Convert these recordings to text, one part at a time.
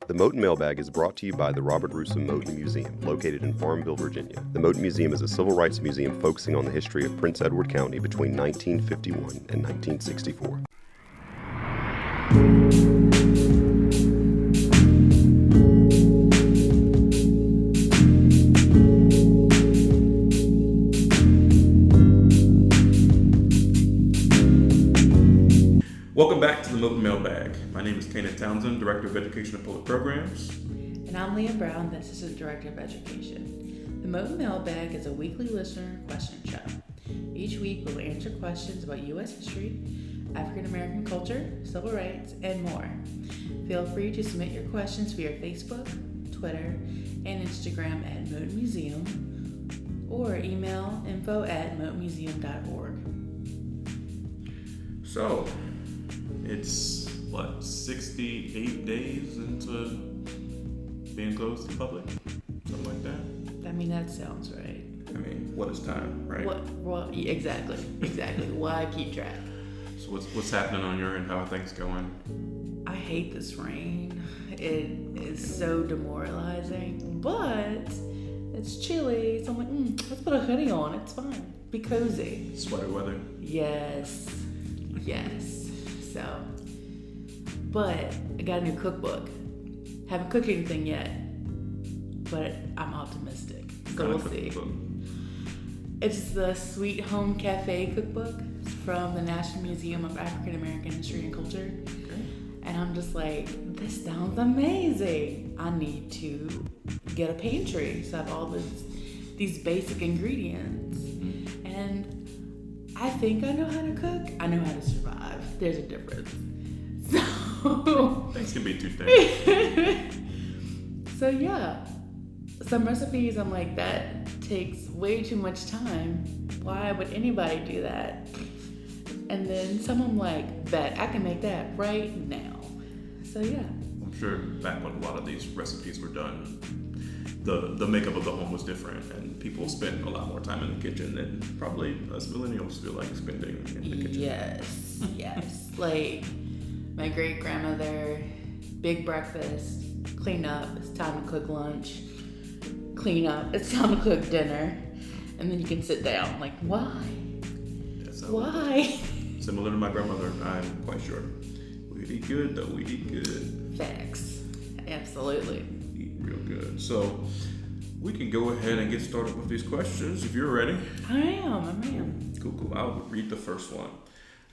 The Moton Mailbag is brought to you by the Robert Russo Moton Museum, located in Farmville, Virginia. The Moton Museum is a civil rights museum focusing on the history of Prince Edward County between 1951 and 1964. Welcome back to the Moton Mailbag. My name is Kenneth Townsend, Director of Education and Public Programs. And I'm Leah Brown, the Assistant Director of Education. The Moton Mailbag is a weekly listener question show. Each week we'll answer questions about U.S. history, African American culture, civil rights, and more. Feel free to submit your questions via Facebook, Twitter, and Instagram at Moton Museum, or email info@motonmuseum.org. So, it's 68 days into being closed to the public? Something like that? I mean, that sounds right. I mean, what is time, right? Well, exactly. Why keep track? So what's happening on your end? How are things going? I hate this rain. It is so demoralizing, but it's chilly, so I'm like, let's put a hoodie on. It's fine. Be cozy. Sweater weather? Yes. So, but I got a new cookbook. Haven't cooked anything yet, but I'm optimistic. So we'll see. It's the Sweet Home Cafe cookbook. It's from the National Museum of African American History and Culture. Okay. And I'm just like, this sounds amazing. I need to get a pantry so I have all these basic ingredients. Mm-hmm. And I think I know how to cook. I know how to survive. There's a difference. So Things can be too thick. So yeah, some recipes I'm like, that takes way too much time. Why would anybody do that? And then some I'm like, bet I can make that right now. So yeah. I'm sure back when a lot of these recipes were done, the makeup of the home was different, and people spent a lot more time in the kitchen than probably us millennials feel like spending in the kitchen. Yes. Like my great grandmother, big breakfast, clean up, it's time to cook lunch, clean up, it's time to cook dinner, and then you can sit down. Like, why? Why? Similar to my grandmother, I'm quite sure. We eat good, though. We eat good. Facts. Absolutely. Eat real good. So we can go ahead and get started with these questions if you're ready. I am. Cool. I'll read the first one.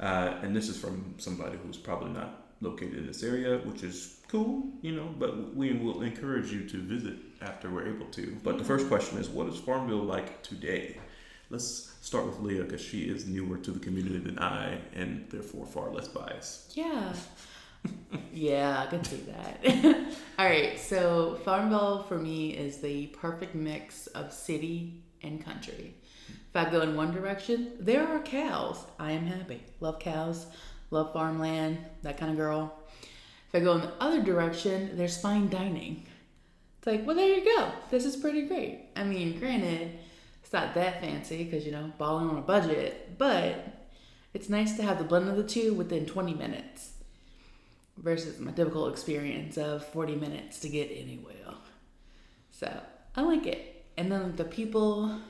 And this is from somebody who's probably not located in this area, which is cool, but we will encourage you to visit after we're able to. But the first question is, what is Farmville like today? Let's start with Leah, because she is newer to the community than I, and therefore far less biased. Yeah, I can see that. All right, so Farmville for me is the perfect mix of city and country. If I go in one direction, there are cows. I am happy. Love cows, love farmland, that kind of girl. If I go in the other direction, there's fine dining. It's like, well, there you go. This is pretty great. I mean, granted, it's not that fancy because, balling on a budget, but it's nice to have the blend of the two within 20 minutes versus my typical experience of 40 minutes to get anywhere. So I like it. And then the people,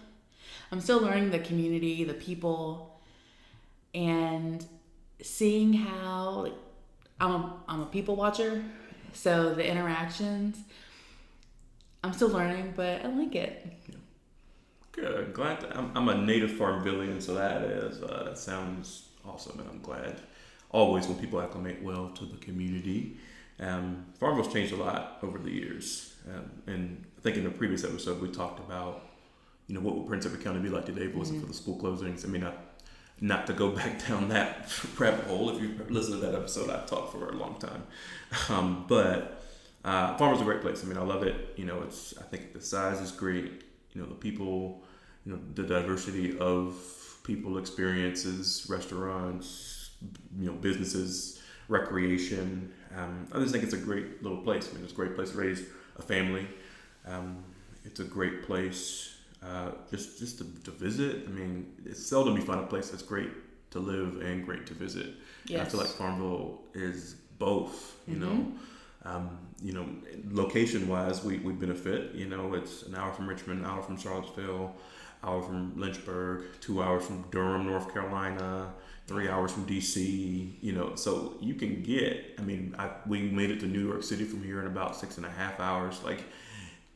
I'm still learning the community, the people, and seeing how I'm a people watcher. So the interactions, I'm still learning, but I like it. Yeah. Good. Glad I'm a native Farmvillian, so that sounds awesome, and I'm glad always when people acclimate well to the community. Farmville's changed a lot over the years, and I think in the previous episode we talked about what would Prince Edward County be like today if it wasn't for the school closings. I mean, not to go back down that rabbit hole. If you listen to that episode, I've talked for a long time, but Farmville's a great place. I mean, I love it. I think the size is great. The people, the diversity of people, experiences, restaurants, businesses, recreation. I just think it's a great little place. I mean, it's a great place to raise a family. It's a great place just to visit. I mean, it's seldom you find a place that's great to live and great to visit. Yes. I feel like Farmville is both, you know. Location-wise, we benefit. It's an hour from Richmond, an hour from Charlottesville, hour from Lynchburg, 2 hours from Durham, North Carolina, 3 hours from DC. So you can get. We made it to New York City from here in about 6.5 hours. Like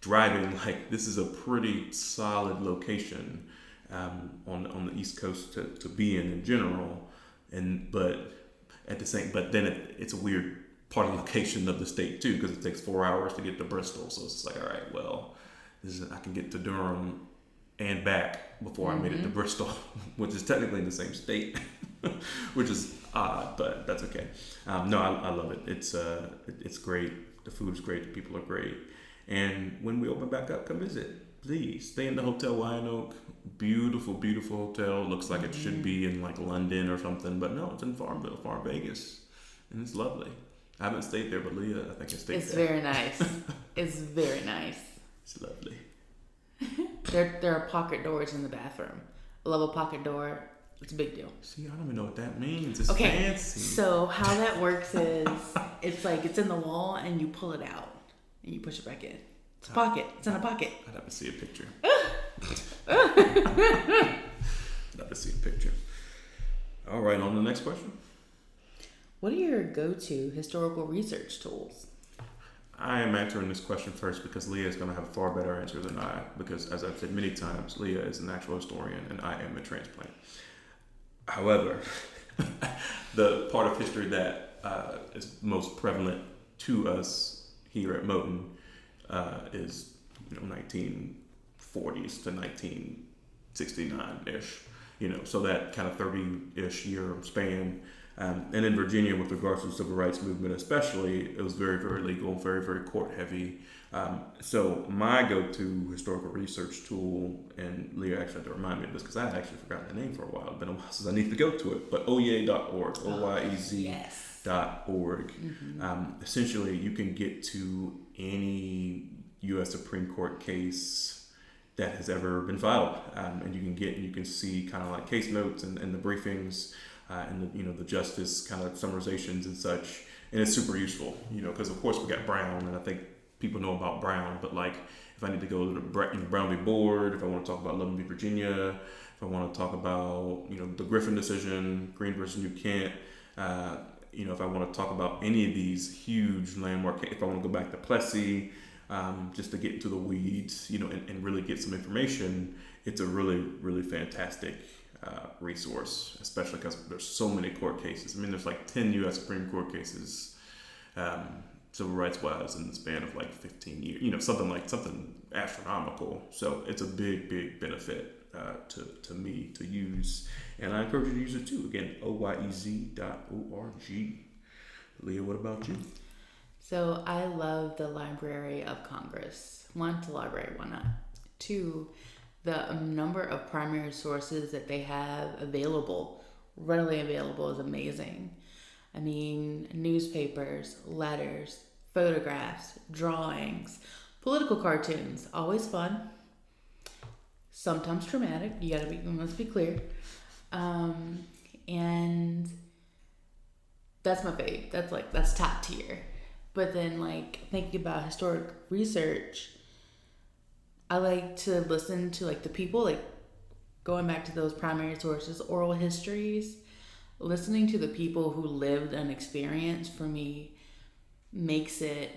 driving, this is a pretty solid location on the East Coast to be in general. But then it's a weird part of the location of the state too, because it takes 4 hours to get to Bristol. So it's like, all right, well, I can get to Durham and back before I made it to Bristol, which is technically in the same state, which is odd, but that's okay. No, I love it. It's great. The food is great. The people are great. And when we open back up, come visit. Please stay in the Hotel Wyandotte. Beautiful, beautiful hotel. Looks like it should be in like London or something, but no, it's in Farmville, Vegas, and it's lovely. I haven't stayed there, but Leah, I think I stayed there. It's very nice. It's very nice. It's lovely. There are pocket doors in the bathroom. I love a pocket door. It's a big deal. See, I don't even know what that means. It's fancy. So how that works is it's like it's in the wall and you pull it out and you push it back in. It's a pocket. It's in a pocket. I'd have to see a picture. I'd have to see a picture. All right, on to the next question. What are your go-to historical research tools? I am answering this question first because Leah is going to have a far better answer than I, because as I've said many times, Leah is an actual historian and I am a transplant. However, the part of history that is most prevalent to us here at Moton is 1940s to 1969-ish, so that kind of 30-ish year span. And in Virginia, with regards to the civil rights movement especially, it was very, very legal, very, very court heavy. So my go-to historical research tool, and Leah actually had to remind me of this because I had actually forgotten the name for a while. It's been a while since I need to go to it, but oyez.org, oyez.org. Essentially, you can get to any U.S. Supreme Court case that has ever been filed, and you can see kind of like case notes and the briefings. And the justice kind of summarizations and such, and it's super useful, because of course we got Brown, and I think people know about Brown, but like if I need to go to the Brown v. Board, if I want to talk about Loving v. Virginia, if I want to talk about the Griffin decision, Green versus New Kent, if I want to talk about any of these huge landmark, if I want to go back to Plessy, just to get into the weeds, and really get some information, it's a really, really fantastic resource, especially because there's so many court cases. There's like 10 U.S. Supreme Court cases, civil rights wise, in the span of like 15 years, something astronomical. So it's a big, big benefit to me to use, and I encourage you to use it too. Again, oyez.org. Leah, what about you? So I love the Library of Congress. One, the library, why not? Two, the number of primary sources that they have readily available is amazing. Newspapers, letters, photographs, drawings, political cartoons, always fun. Sometimes traumatic, let's be clear. And that's my fave. That's top tier. But then thinking about historic research, I like to listen to the people, going back to those primary sources, oral histories, listening to the people who lived an experience for me makes it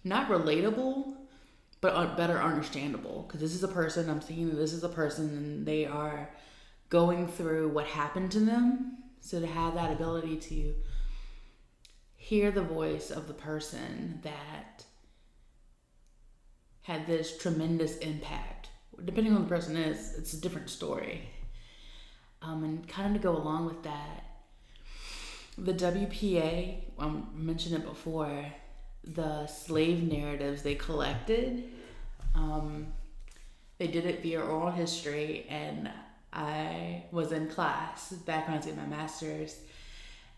not relatable, but better understandable. Because this is a person, I'm seeing this is a person and they are going through what happened to them. So to have that ability to hear the voice of the person that had this tremendous impact. Depending on who the person is, it's a different story. And kind of to go along with that, the WPA, I mentioned it before, the slave narratives they collected, they did it via oral history, and I was in class back when I was getting my master's,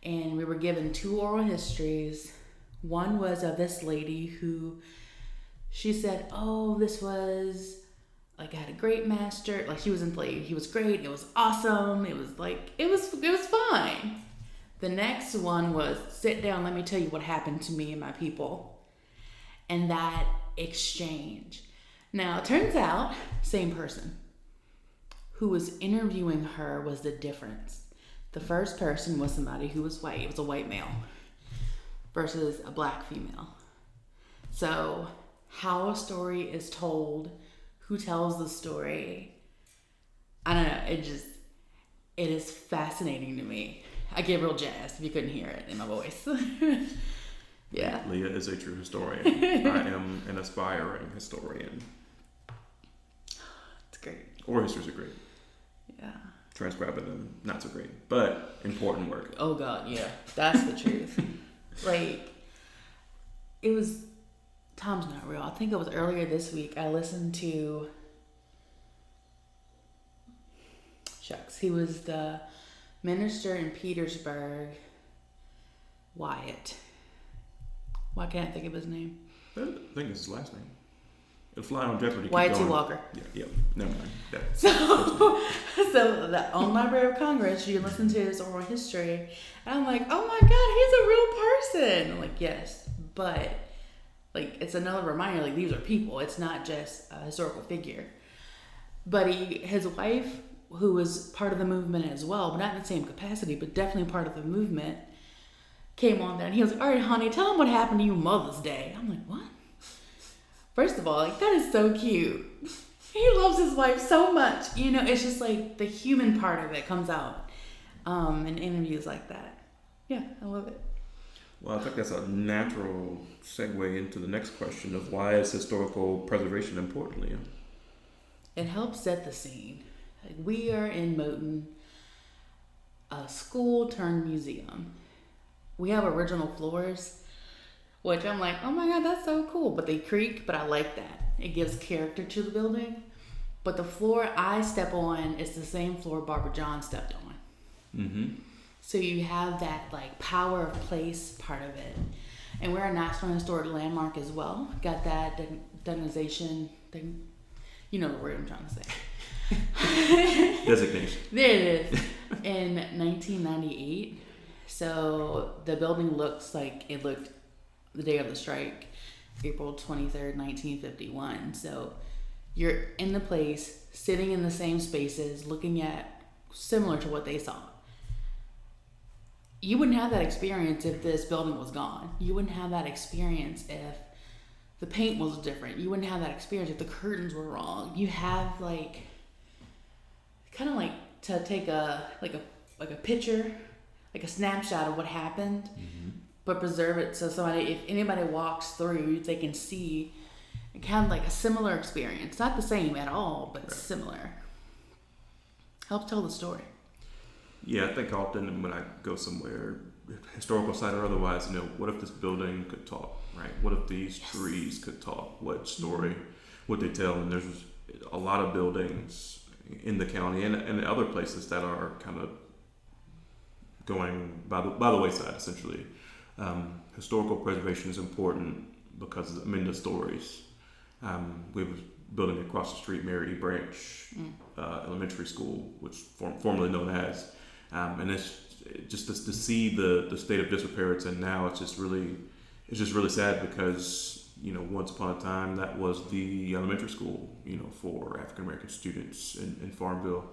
and we were given 2 oral histories. One was of this lady who, she said, this was, I had a great master, she was enslaved. He was great. It was awesome. It was it was fine. The next one was, sit down, let me tell you what happened to me and my people. And that exchange. Now, it turns out, same person. Who was interviewing her was the difference. The first person was somebody who was white. It was a white male versus a black female. So, how a story is told, who tells the story, I don't know, it is fascinating to me. I get real jazzed if you couldn't hear it in my voice. Yeah. Leah is a true historian. I am an aspiring historian. It's great. Oral histories are great. Yeah. Transcribing them, not so great, but important work. Oh God, yeah. That's the truth. Like, it was, time's not real. I think it was earlier this week, I listened to, he was the minister in Petersburg, Wyatt. Why can't I think of his name? I think it's his last name. It'll fly on Jeopardy. Wyatt T. Walker. Yeah, never mind. So on Library of Congress, you listen to his oral history, and I'm like, oh my God, he's a real person. I'm like, yes, but like it's another reminder, like these are people. It's not just a historical figure. But his wife, who was part of the movement as well, but not in the same capacity, but definitely part of the movement, came on there, and he was like, all right, honey, tell him what happened to you Mother's Day. I'm like, what? First of all, like, that is so cute. He loves his wife so much. You know, it's just like the human part of it comes out in interviews like that. Yeah, I love it. Well, I think that's a natural segue into the next question of why is historical preservation important, Leah? It helps set the scene. Like, we are in Moton, a school turned museum. We have original floors, which I'm like, oh my God, that's so cool. But they creak, but I like that. It gives character to the building. But the floor I step on is the same floor Barbara John stepped on. Mm-hmm. So you have that like power of place part of it. And we're a National Historic Landmark as well. Got that designation thing. You know the word I'm trying to say. Designation. There it is. In 1998. So the building looks like it looked the day of the strike, April 23rd, 1951. So you're in the place, sitting in the same spaces, looking at similar to what they saw. You wouldn't have that experience if this building was gone. You wouldn't have that experience if the paint was different. You wouldn't have that experience if the curtains were wrong. You have like, kind of like to take a picture, like a snapshot of what happened, mm-hmm. but preserve it so if anybody walks through, they can see kind of like a similar experience. Not the same at all, but right. Similar. Helps tell the story. Yeah, I think often when I go somewhere, historical site or otherwise, what if this building could talk, right? What if these trees could talk? What story would they tell? And there's a lot of buildings in the county and other places that are kind of going by the wayside, essentially. Historical preservation is important because the stories. We have a building across the street, Mary E. Branch Elementary School, which formerly known as, and it's just to see the state of disrepair it's in now. It's just really sad because once upon a time that was the elementary school for African American students in Farmville.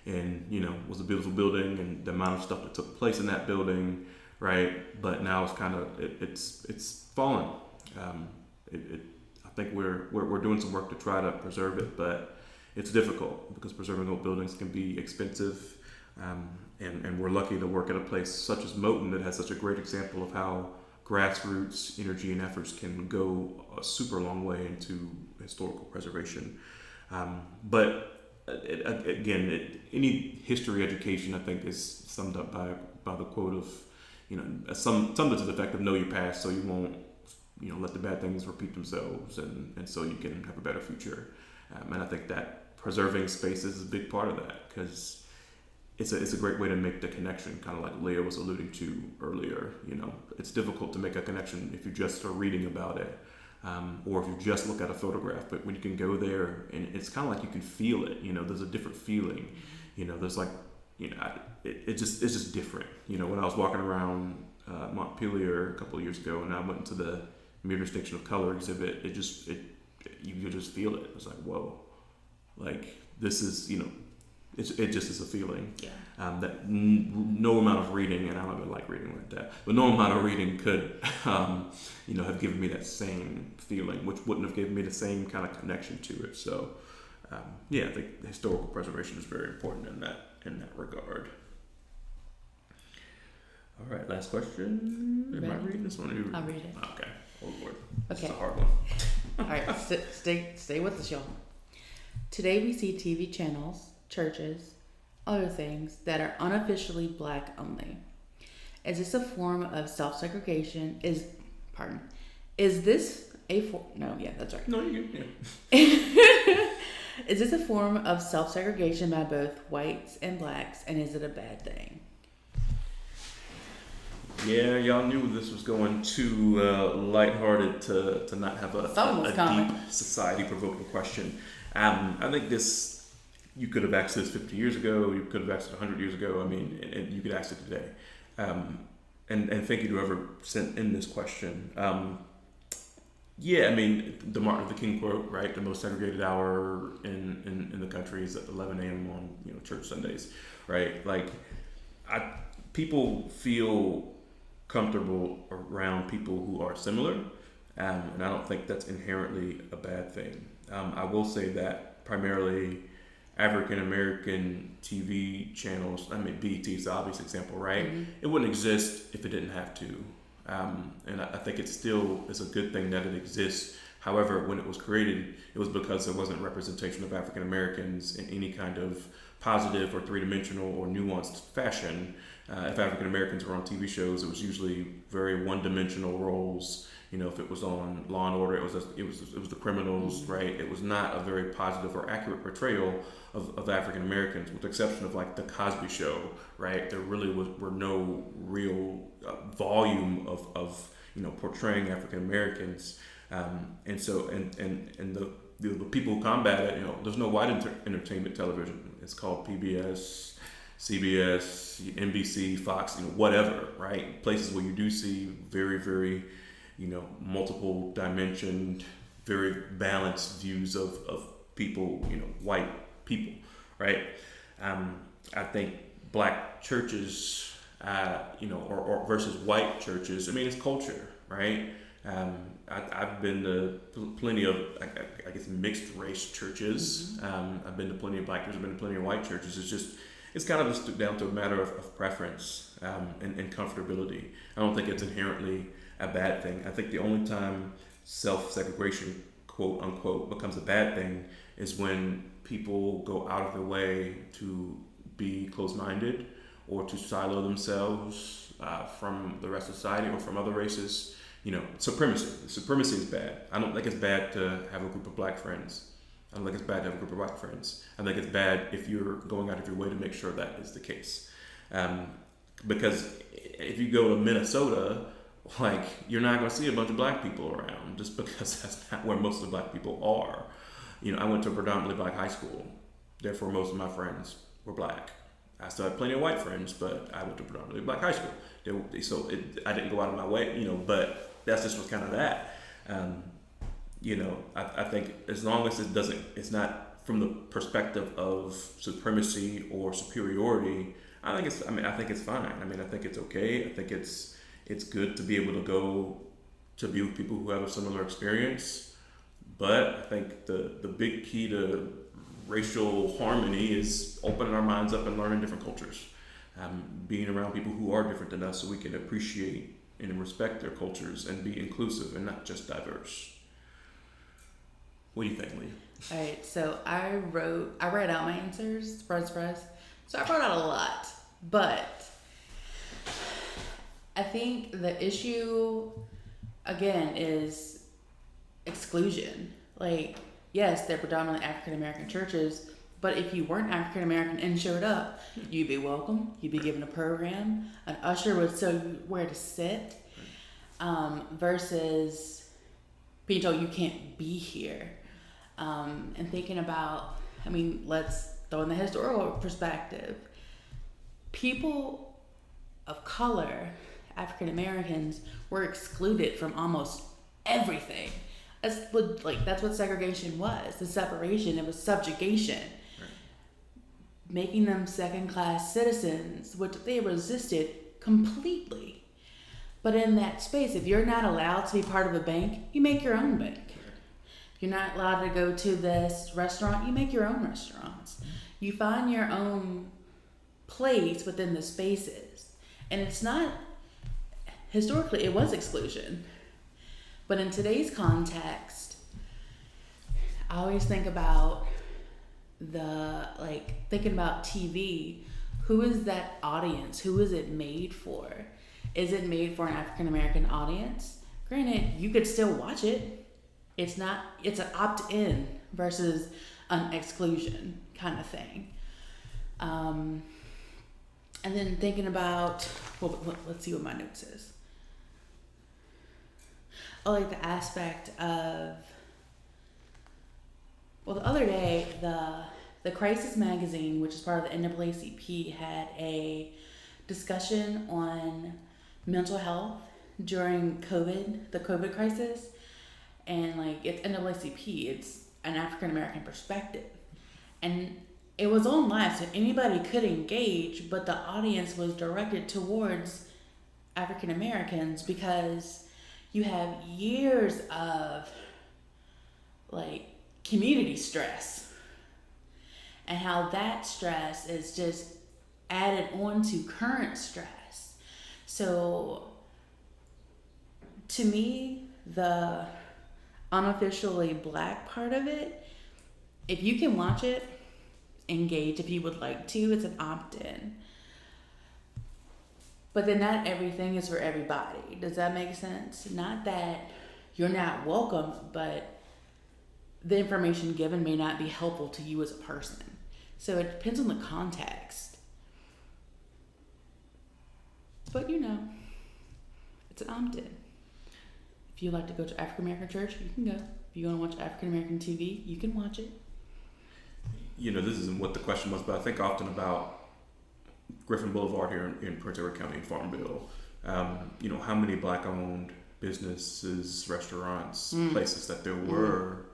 And was a beautiful building, and the amount of stuff that took place in that building, right? But now it's kind of it's fallen. I think we're doing some work to try to preserve it, but it's difficult because preserving old buildings can be expensive. And we're lucky to work at a place such as Moton that has such a great example of how grassroots energy and efforts can go a super long way into historical preservation. But any history education, I think, is summed up by the quote of, something to the effect of know your past so you won't, let the bad things repeat themselves and so you can have a better future. And I think that preserving spaces is a big part of that because it's a great way to make the connection, kind of like Leah was alluding to earlier. It's difficult to make a connection if you just are reading about it. Or if you just look at a photograph, but when you can go there and it's kind of like you can feel it, there's a different feeling, there's like it's just different. When I was walking around Montpelier a couple of years ago, and I went into the Mirror Distinction of Color exhibit, you could just feel it. It's like, whoa, like this is, it just is a feeling. Yeah. That no amount of reading, and I don't even like reading like that, but no amount of reading could, have given me that same feeling, which wouldn't have given me the same kind of connection to it. So, I think historical preservation is very important in that regard. All right, last question. Am I reading this one? I'll read it. Okay. Oh Lord. Okay. This is a hard one. All right, stay with us, y'all. Today we see TV channels, churches, other things that are unofficially black only. Is this a form of self-segregation? Is this a form? No, yeah, that's right. No, you yeah. Is this a form of self-segregation by both whites and blacks, and is it a bad thing? Yeah, y'all knew this was going too lighthearted to not have a deep society-provoking question. I think this, you could have asked this 50 years ago, you could have asked it 100 years ago, and you could ask it today. And thank you to whoever sent in this question. The Martin Luther King quote, right? The most segregated hour in the country is at 11 a.m. on church Sundays, right? Like, people feel comfortable around people who are similar, and I don't think that's inherently a bad thing. I will say that primarily African American TV channels, BET is the obvious example, right? Mm-hmm. It wouldn't exist if it didn't have to. And I think it's a good thing that it exists. However, when it was created, it was because there wasn't representation of African Americans in any kind of positive or three-dimensional or nuanced fashion. If African Americans were on TV shows, it was usually very one-dimensional roles. If it was on Law and Order, it was the criminals, mm-hmm. right? It was not a very positive or accurate portrayal of African Americans, with the exception of like the Cosby Show, right? There really were no real volume of portraying African Americans, and the people who combat it, there's no white entertainment television. It's called PBS, CBS, NBC, Fox, whatever, right? Places where you do see very, very, multiple dimensioned, very balanced views of people, white people, right? I think black churches, or versus white churches, it's culture, right? I've been to plenty of, I guess, mixed race churches. Mm-hmm. I've been to plenty of black churches, I've been to plenty of white churches. It's kind of just down to a matter of preference and comfortability. I don't think it's inherently a bad thing. I think the only time self-segregation, quote unquote, becomes a bad thing is when people go out of their way to be closed-minded or to silo themselves from the rest of society or from other races. Supremacy is bad. I don't think it's bad to have a group of black friends. I don't think it's bad to have a group of white friends. I think it's bad if you're going out of your way to make sure that is the case. Because if you go to Minnesota, you're not going to see a bunch of black people around just because that's not where most of the black people are. I went to a predominantly black high school. Therefore, most of my friends were black. I still had plenty of white friends, but I went to a predominantly black high school. I didn't go out of my way, but that's just what's kind of that. I think as long as it's not from the perspective of supremacy or superiority, I think it's fine. I think it's okay. I think it's good to be able to go to be with people who have a similar experience. But I think the big key to racial harmony is opening our minds up and learning different cultures. Being around people who are different than us so we can appreciate and respect their cultures and be inclusive and not just diverse. What do you think, Lee? All right, so I read out my answers, surprise. So I wrote out a lot, but I think the issue, again, is exclusion. Yes, they're predominantly African American churches, but if you weren't African American and showed up, you'd be welcome, you'd be given a program, an usher would tell you where to sit, versus being told you can't be here. And thinking about, let's throw in the historical perspective. people of color, African Americans, were excluded from almost everything. That's what segregation was. The separation, it was subjugation. Right. Making them second-class citizens, which they resisted completely. But in that space, if you're not allowed to be part of a bank, you make your own bank. If you're not allowed to go to this restaurant, you make your own restaurants. You find your own place within the spaces. And it's not, historically, it was exclusion. But in today's context, I always think about thinking about TV. Who is that audience? Who is it made for? Is it made for an African American audience? Granted, you could still watch it. It's an opt-in versus an exclusion kind of thing. And then thinking about, let's see what my note says. The aspect of, the other day, the Crisis magazine, which is part of the NAACP, had a discussion on mental health during the COVID crisis. And it's NAACP, it's an African American perspective. And it was on live, so anybody could engage, but the audience was directed towards African Americans because you have years of community stress and how that stress is just added on to current stress. So to me, the unofficially Black part of it, if you can watch it, engage if you would like to. It's an opt-in. But then not everything is for everybody. Does that make sense? Not that you're not welcome, but the information given may not be helpful to you as a person. So it depends on the context. But it's an opt-in. If you like to go to African American church, you can go. If you want to watch African American TV, you can watch it. This isn't what the question was, but I think often about Griffin Boulevard here in Prince Edward County in Farmville. How many Black-owned businesses, restaurants, places that there were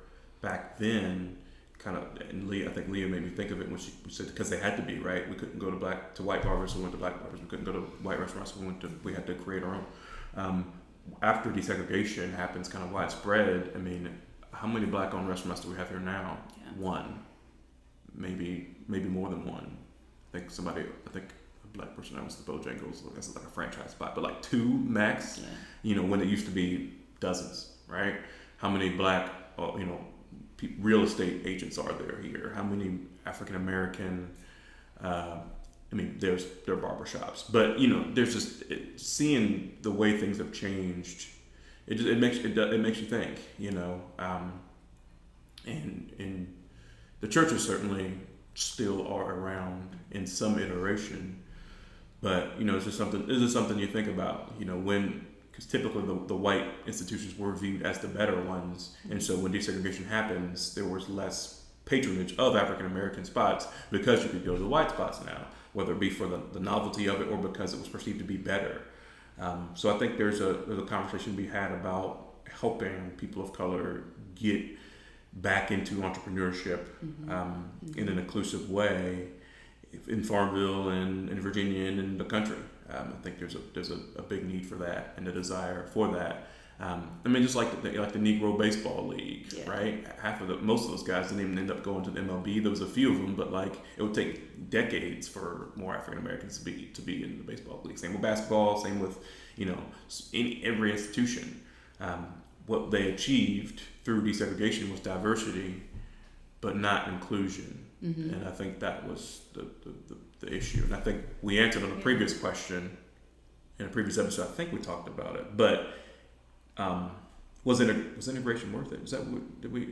back then. And I think Leah made me think of it when she said, because they had to be, right? We couldn't go to white barbers, so we went to black barbers. We couldn't go to white restaurants, so we had to create our own. After desegregation happens kind of widespread, how many Black-owned restaurants do we have here now? Yeah. One. Maybe more than one. I think a Black person owns the Bojangles. That's like a franchise spot, but two max. Yeah. When it used to be dozens, right? How many Black, real estate agents are there here? How many African American? There are barbershops, but there's just seeing the way things have changed. It makes you think, and the churches certainly still are around in some iteration, but this is something you think about, because typically the white institutions were viewed as the better ones, and so when desegregation happens, there was less patronage of African American spots because you could go to the white spots now, whether it be for the novelty of it or because it was perceived to be better. So I think there's a conversation to be had about helping people of color get back into entrepreneurship in an inclusive way in Farmville and in Virginia and in the country. I think there's a big need for that and a desire for that. Just like the Negro Baseball League, right? Most of those guys didn't even end up going to the MLB. There was a few of them, but it would take decades for more African Americans to be in the baseball league. Same with basketball. Same with every institution. What they achieved through desegregation was diversity, but not inclusion. Mm-hmm. And I think that was the issue. And I think we answered on a previous question in a previous episode. I think we talked about it, but. Was integration worth it?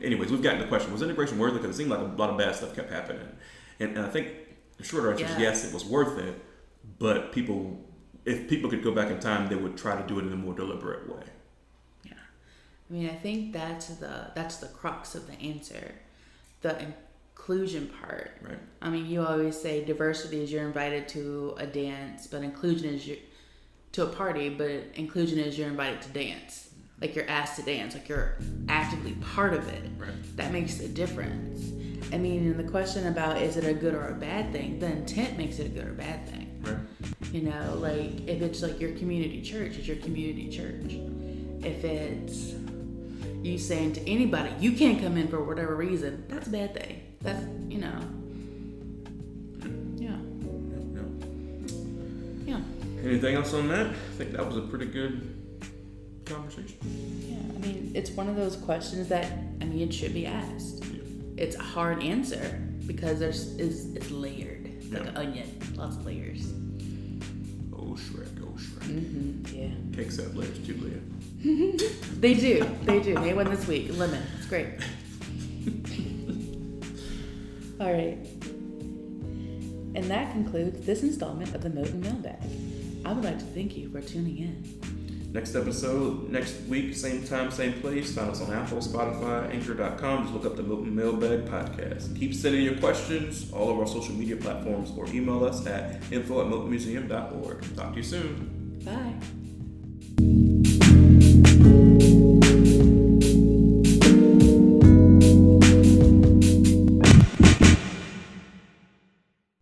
Anyways, we've gotten the question. Was integration worth it? Because it seemed like a lot of bad stuff kept happening. And I think the shorter answer is yes, it was worth it. But if people could go back in time, they would try to do it in a more deliberate way. Yeah. I think that's the crux of the answer. The inclusion part. Right. I mean, you always say diversity is you're invited to a dance, but inclusion is to a party, but inclusion is you're invited to dance. Like you're asked to dance, like you're actively part of it. Right. That makes a difference. I mean, and the question about is it a good or a bad thing, the intent makes it a good or bad thing. Right. You know, like if it's like your community church, it's your community church. If it's you saying to anybody, you can't come in for whatever reason, that's a bad thing. That's, you know. Yeah. Yeah. Anything else on that? I think that was a pretty good conversation. Yeah, I mean, it's one of those questions that, I mean, it should be asked. Yeah. It's a hard answer because it's layered. It's like Yeah. an onion, lots of layers. Oh, Shrek. Yeah. Cakes have layers too, Leah. They do. They won this week. Lemon. It's great. All right. And that concludes this installment of the Moton Mailbag. I would like to thank you for tuning in. Next episode, next week, same time, same place. Find us on Apple, Spotify, Anchor.com. Just look up the Moton Mailbag Podcast. Keep sending your questions, all of our social media platforms, or email us at info@motonmuseum.org. Talk to you soon. Bye.